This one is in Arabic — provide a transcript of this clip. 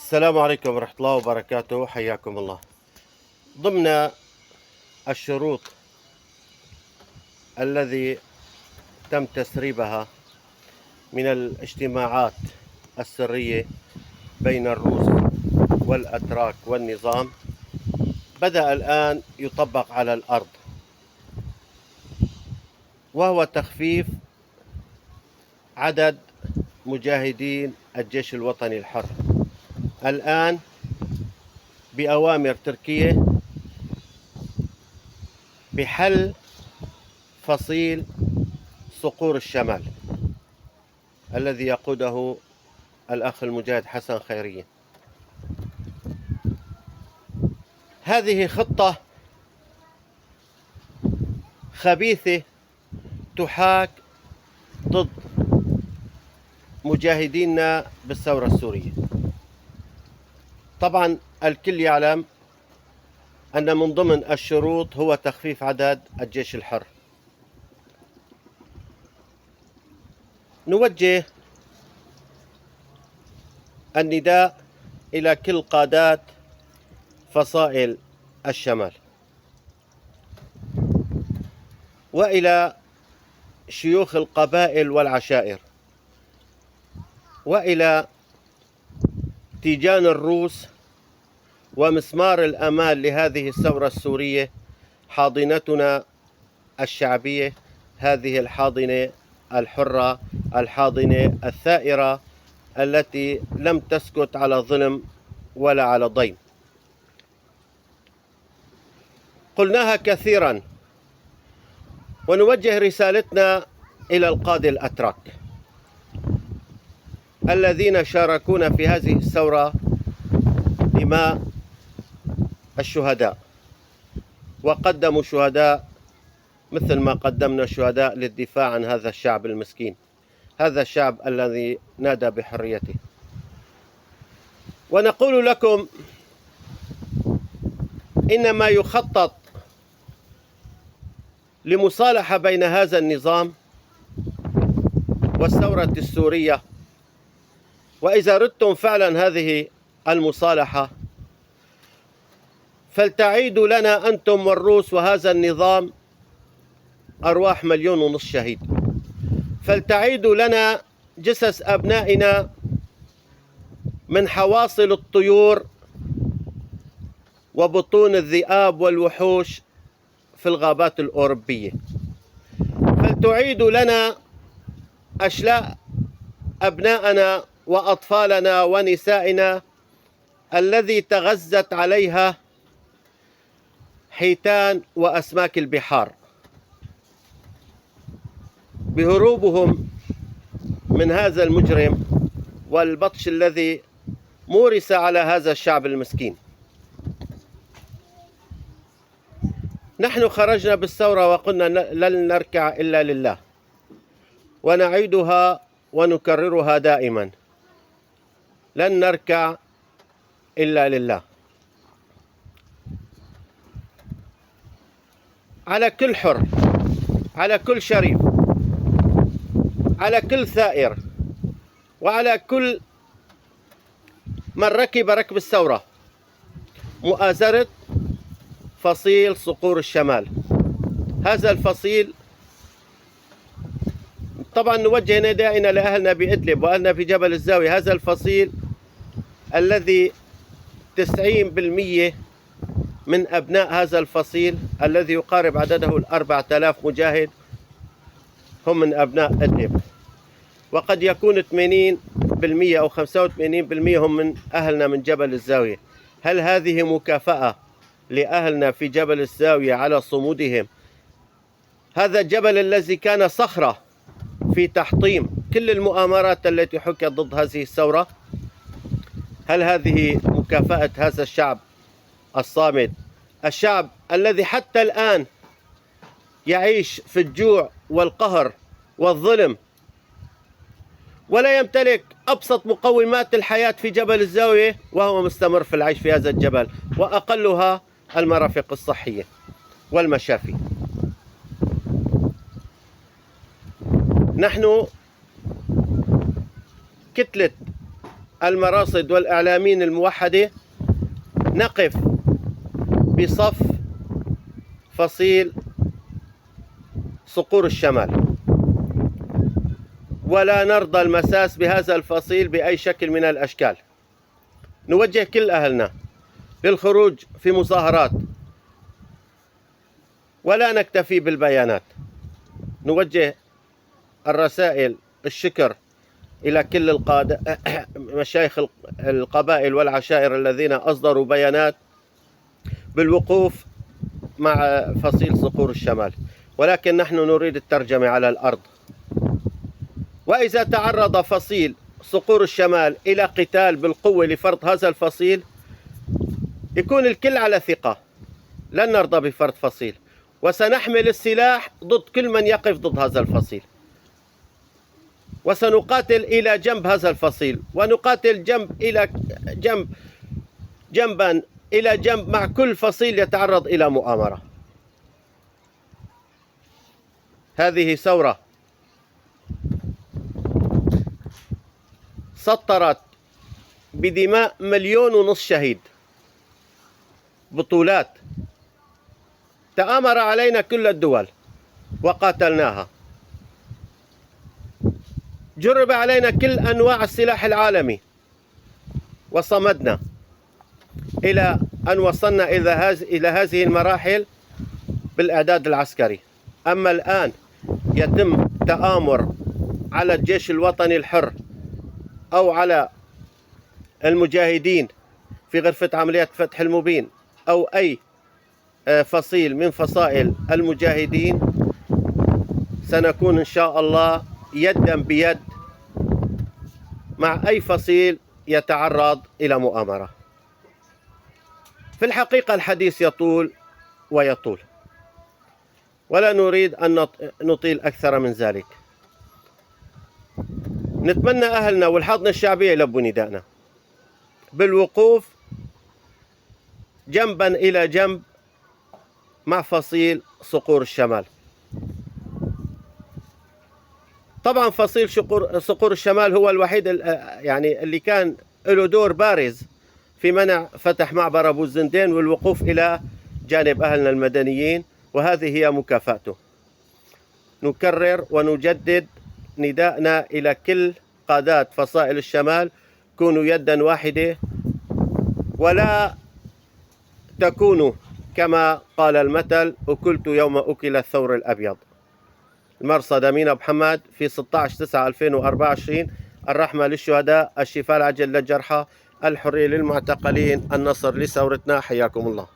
السلام عليكم ورحمة الله وبركاته، حياكم الله. ضمن الشروط الذي تم تسريبها من الاجتماعات السرية بين الروس والأتراك والنظام بدأ الآن يطبق على الأرض، وهو تخفيف عدد مجاهدين الجيش الوطني الحر. الآن بأوامر تركية بحل فصيل صقور الشمال الذي يقوده الأخ المجاهد حسن خيرية. هذه خطة خبيثة تحاك ضد مجاهدينا بالثورة السورية. طبعا الكل يعلم أن من ضمن الشروط هو تخفيف عدد الجيش الحر. نوجه النداء إلى كل قادات فصائل الشمال وإلى شيوخ القبائل والعشائر وإلى تيجان الروس ومسمار الأمان لهذه الثورة السورية، حاضنتنا الشعبية، هذه الحاضنة الحرة، الحاضنة الثائرة التي لم تسكت على ظلم ولا على ضيم. قلناها كثيرا ونوجه رسالتنا إلى القادة الأتراك الذين شاركونا في هذه الثورة دماء الشهداء، وقدموا شهداء مثل ما قدمنا شهداء للدفاع عن هذا الشعب المسكين، هذا الشعب الذي نادى بحريته. ونقول لكم إنما يخطط لمصالحة بين هذا النظام والثورة السورية، وإذا أردتم فعلا هذه المصالحة فلتعيدوا لنا أنتم والروس وهذا النظام أرواح 1.5 مليون شهيد، فلتعيدوا لنا جثث أبنائنا من حواصل الطيور وبطون الذئاب والوحوش في الغابات الأوروبية، فلتعيدوا لنا أشلاء أبنائنا وأطفالنا ونسائنا الذي تغذت عليها حيتان وأسماك البحار بهروبهم من هذا المجرم والبطش الذي مورس على هذا الشعب المسكين. نحن خرجنا بالثورة وقلنا لن نركع إلا لله، ونعيدها ونكررها دائما، لن نركع إلا لله. على كل حر، على كل شريف، على كل ثائر، وعلى كل من ركب ركب الثورة مؤازرة فصيل صقور الشمال. هذا الفصيل طبعا نوجه ندائنا لأهلنا بإدلب وأهلنا في جبل الزاوية، هذا الفصيل الذي 90% من أبناء هذا الفصيل الذي يقارب عدده 4000 مجاهد هم من أبناء إدلب، وقد يكون 80% أو 85% هم من أهلنا من جبل الزاوية. هل هذه مكافأة لأهلنا في جبل الزاوية على صمودهم؟ هذا الجبل الذي كان صخرة في تحطيم كل المؤامرات التي حكت ضد هذه الثورة، هل هذه مكافأة هذا الشعب الصامد، الشعب الذي حتى الآن يعيش في الجوع والقهر والظلم ولا يمتلك أبسط مقومات الحياة في جبل الزاوية، وهو مستمر في العيش في هذا الجبل، وأقلها المرافق الصحية والمشافي؟ نحن كتلة المراصد والإعلاميين الموحدة نقف بصف فصيل صقور الشمال، ولا نرضى المساس بهذا الفصيل بأي شكل من الأشكال. نوجه كل أهلنا للخروج في مظاهرات، ولا نكتفي بالبيانات. نوجه الرسائل الشكر إلى كل مشايخ القبائل والعشائر الذين أصدروا بيانات بالوقوف مع فصيل صقور الشمال، ولكن نحن نريد الترجمة على الأرض. وإذا تعرض فصيل صقور الشمال إلى قتال بالقوة لفرض هذا الفصيل، يكون الكل على ثقة، لن نرضى بفرض فصيل، وسنحمل السلاح ضد كل من يقف ضد هذا الفصيل، وسنقاتل إلى جنب هذا الفصيل، ونقاتل جنبا إلى جنب مع كل فصيل يتعرض إلى مؤامرة. هذه ثورة سطرت بدماء 1.5 مليون شهيد، بطولات، تآمر علينا كل الدول وقاتلناها، جرب علينا كل أنواع السلاح العالمي وصمدنا إلى أن وصلنا إلى هذه المراحل بالإعداد العسكري. أما الآن يتم تآمر على الجيش الوطني الحر أو على المجاهدين في غرفة عمليات فتح المبين أو أي فصيل من فصائل المجاهدين، سنكون إن شاء الله يدا بيد مع أي فصيل يتعرض إلى مؤامرة. في الحقيقة الحديث يطول ويطول، ولا نريد أن نطيل أكثر من ذلك. نتمنى أهلنا والحاضنة الشعبية يلبوا نداءنا بالوقوف جنبا إلى جنب مع فصيل صقور الشمال. طبعا فصيل صقور الشمال هو الوحيد يعني اللي كان له دور بارز في منع فتح معبر أبو الزندين والوقوف إلى جانب أهلنا المدنيين، وهذه هي مكافأته. نكرر ونجدد نداءنا إلى كل قادات فصائل الشمال: كونوا يدا واحدة، ولا تكونوا كما قال المثل: أكلت يوم أكل الثور الأبيض. المرصد أمين أبو محمد في 16/9/2024. الرحمة للشهداء، الشفاء العاجل للجرحى، الحرية للمعتقلين، النصر لثورتنا. حياكم الله.